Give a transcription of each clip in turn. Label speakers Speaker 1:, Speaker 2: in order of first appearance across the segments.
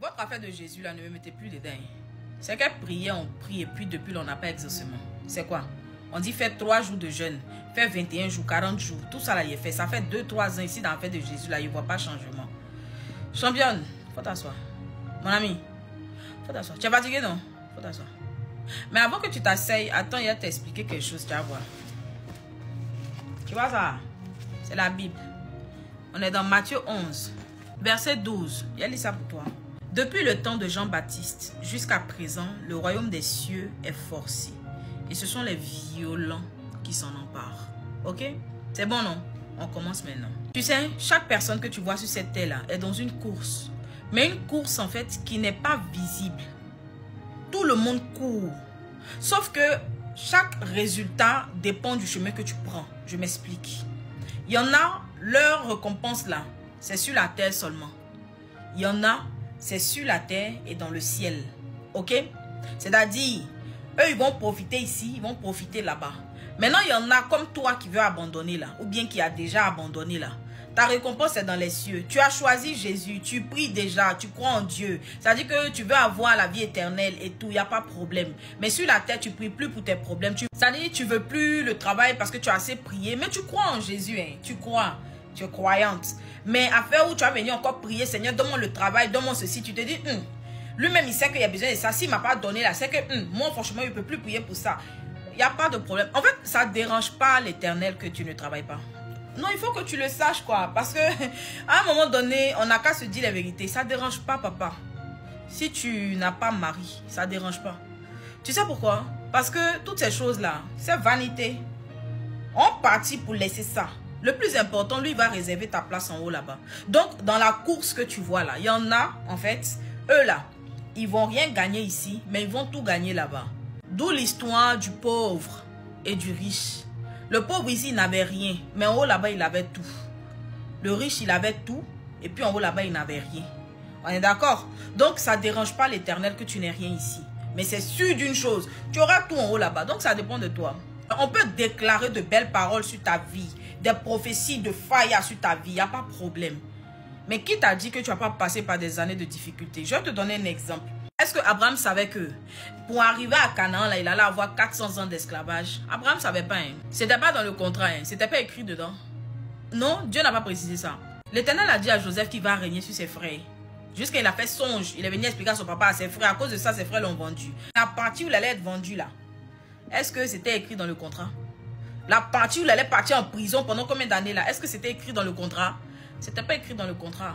Speaker 1: Votre affaire de Jésus, là, ne me mettez plus dedans. C'est qu'elle priait, on prie, et puis depuis, on n'a pas exaucement. C'est quoi? On dit faire 3 jours de jeûne, faire 21 jours, 40 jours. Tout ça, là, il est fait. Ça fait 2-3 ans ici dans l'affaire de Jésus, là, il ne voit pas changement. Championne, faut t'asseoir. Mon ami, faut t'asseoir. Tu es fatigué, non? Faut t'asseoir. Mais avant que tu t'asseyes, attends, il va t'expliquer quelque chose, tu vas voir. Tu vois ça? C'est la Bible. On est dans Matthieu 11, verset 12. Il y a lu ça pour toi. Depuis le temps de Jean-Baptiste jusqu'à présent, le royaume des cieux est forcé. Et ce sont les violents qui s'en emparent. Ok? C'est bon, non? On commence maintenant. Tu sais, chaque personne que tu vois sur cette terre-là est dans une course. Mais une course, en fait, qui n'est pas visible. Tout le monde court. Sauf que chaque résultat dépend du chemin que tu prends. Je m'explique. Il y en a, leur récompense là, c'est sur la terre seulement. Il y en a, c'est sur la terre et dans le ciel. Ok? C'est-à-dire, eux, ils vont profiter ici, ils vont profiter là-bas. Maintenant, il y en a comme toi qui veut abandonner là, ou bien qui a déjà abandonné là. Ta récompense est dans les cieux. Tu as choisi Jésus, tu pries déjà, tu crois en Dieu. C'est-à-dire que tu veux avoir la vie éternelle et tout, il n'y a pas de problème. Mais sur la terre, tu ne pries plus pour tes problèmes. C'est-à-dire que tu ne veux plus le travail parce que tu as assez prié. Mais tu crois en Jésus, hein? Tu crois, tu es croyante. Mais affaire où tu vas venir encore prier, Seigneur, donne-moi le travail, donne-moi ceci. Tu te dis, lui-même, il sait qu'il y a besoin de ça. S'il ne m'a pas donné là, c'est que moi, franchement, il ne peut plus prier pour ça. Il n'y a pas de problème. En fait, ça ne dérange pas l'Éternel que tu ne travailles pas. Non, il faut que tu le saches, quoi. Parce que à un moment donné, on n'a qu'à se dire la vérité. Ça ne dérange pas, papa. Si tu n'as pas mari, ça ne dérange pas. Tu sais pourquoi? Parce que toutes ces choses-là, c'est vanité. On partit pour laisser ça. Le plus important, lui, il va réserver ta place en haut là-bas. Donc, dans la course que tu vois là, il y en a, en fait, eux là, ils vont rien gagner ici, mais ils vont tout gagner là-bas. D'où l'histoire du pauvre et du riche. Le pauvre ici, il n'avait rien, mais en haut là-bas, il avait tout. Le riche, il avait tout, et puis en haut là-bas, il n'avait rien. On est d'accord? Donc, ça ne dérange pas l'Éternel que tu n'aies rien ici. Mais c'est sûr d'une chose, tu auras tout en haut là-bas, donc ça dépend de toi. On peut déclarer de belles paroles sur ta vie, des prophéties de fire sur ta vie, il n'y a pas de problème. Mais qui t'a dit que tu ne vas pas passer par des années de difficultés? Je vais te donner un exemple. Est-ce que Abraham savait que pour arriver à Canaan, là, il allait avoir 400 ans d'esclavage? Abraham ne savait pas. Hein. Ce n'était pas dans le contrat. Hein. Ce n'était pas écrit dedans. Non, Dieu n'a pas précisé ça. L'Éternel a dit à Joseph qu'il va régner sur ses frères. Jusqu'à il a fait songe. Il est venu expliquer à son papa, à ses frères. À cause de ça, ses frères l'ont vendu. La partie où il allait être vendu là, est-ce que c'était écrit dans le contrat? La partie où il allait partir en prison pendant combien d'années là, est-ce que c'était écrit dans le contrat? C'était pas écrit dans le contrat.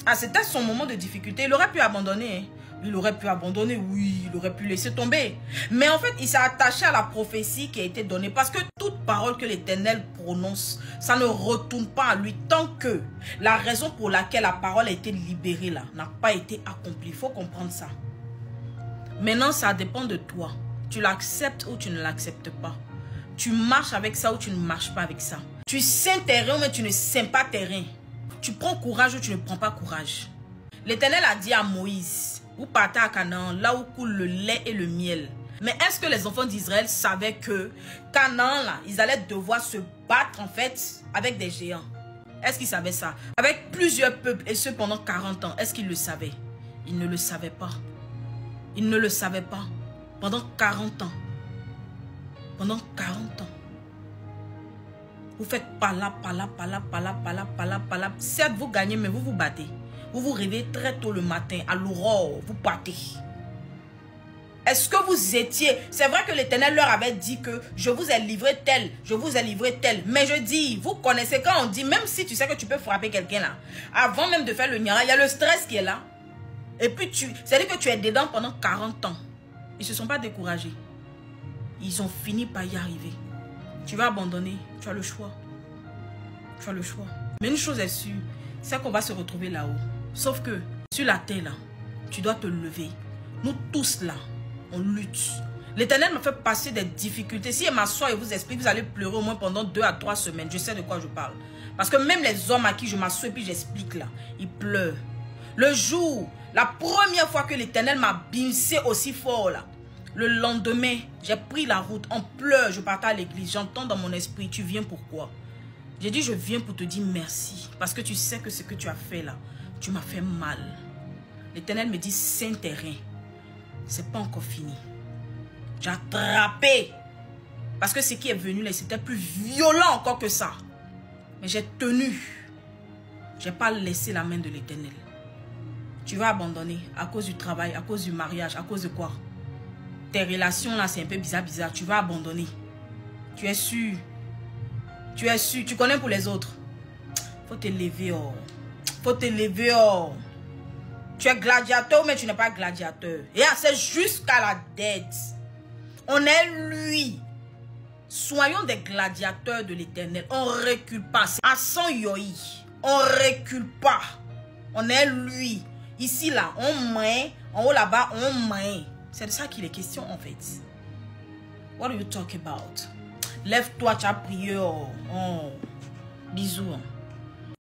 Speaker 1: Ah, c'était son moment de difficulté. Il aurait pu abandonner. Hein. Il aurait pu abandonner, oui, il aurait pu laisser tomber. Mais en fait, il s'est attaché à la prophétie qui a été donnée. Parce que toute parole que l'Éternel prononce, ça ne retourne pas à lui tant que la raison pour laquelle la parole a été libérée là n'a pas été accomplie. Il faut comprendre ça. Maintenant, ça dépend de toi. Tu l'acceptes ou tu ne l'acceptes pas. Tu marches avec ça ou tu ne marches pas avec ça. Tu saimes tes reins mais tu ne saimes pas tes reins. Tu prends courage ou tu ne prends pas courage. L'Éternel a dit à Moïse, vous partez à Canaan, là où coule le lait et le miel. Mais est-ce que les enfants d'Israël savaient que Canaan, là, ils allaient devoir se battre en fait avec des géants? Est-ce qu'ils savaient ça? Avec plusieurs peuples et ce pendant 40 ans. Est-ce qu'ils le savaient? Ils ne le savaient pas. Ils ne le savaient pas. Pendant 40 ans. Pendant 40 ans. Vous faites pala. Certes, vous gagnez, mais vous vous battez. Vous vous réveillez très tôt le matin, à l'aurore, vous partez. Est-ce que vous étiez... C'est vrai que l'Éternel leur avait dit que je vous ai livré tel, je vous ai livré tel. Mais je dis, vous connaissez quand on dit, même si tu sais que tu peux frapper quelqu'un là, avant même de faire le nyara, il y a le stress qui est là. Et puis c'est-à-dire que tu es dedans pendant 40 ans. Ils ne se sont pas découragés. Ils ont fini par y arriver. Tu vas abandonner, tu as le choix. Tu as le choix. Mais une chose est sûre, c'est qu'on va se retrouver là-haut. Sauf que sur la terre là, tu dois te lever. Nous tous là, on lutte. L'Éternel m'a fait passer des difficultés. Si elle m'assoit et vous explique, vous allez pleurer au moins pendant 2 à 3 semaines. Je sais de quoi je parle. Parce que même les hommes à qui je m'assois et puis j'explique là, ils pleurent. Le jour, la première fois que l'Éternel m'a bincé aussi fort là, le lendemain, j'ai pris la route, on pleure, je partais à l'église, j'entends dans mon esprit, tu viens pourquoi? J'ai dit, je viens pour te dire merci. Parce que tu sais que ce que tu as fait là, tu m'as fait mal. L'Éternel me dit, Saint-Terrain, c'est pas encore fini. J'ai attrapé. Parce que ce qui est venu là, c'était plus violent encore que ça. Mais j'ai tenu. J'ai pas laissé la main de l'Éternel. Tu vas abandonner à cause du travail, à cause du mariage, à cause de quoi? Tes relations là, c'est un peu bizarre. Tu vas abandonner. Tu es sûr. Tu es sûr. Tu connais pour les autres. Faut te lever, oh. Faut te lever, oh. Tu es gladiateur, mais tu n'es pas gladiateur. Et c'est jusqu'à la dette. On est lui. Soyons des gladiateurs de l'Éternel. On ne recule pas. À son yoi. On ne recule pas. On est lui. Ici, là, on main. En haut, là-bas, on main. C'est de ça qu'il est question, en fait. What are you talking about? Lève-toi, tu as prié. Oh. Bisous.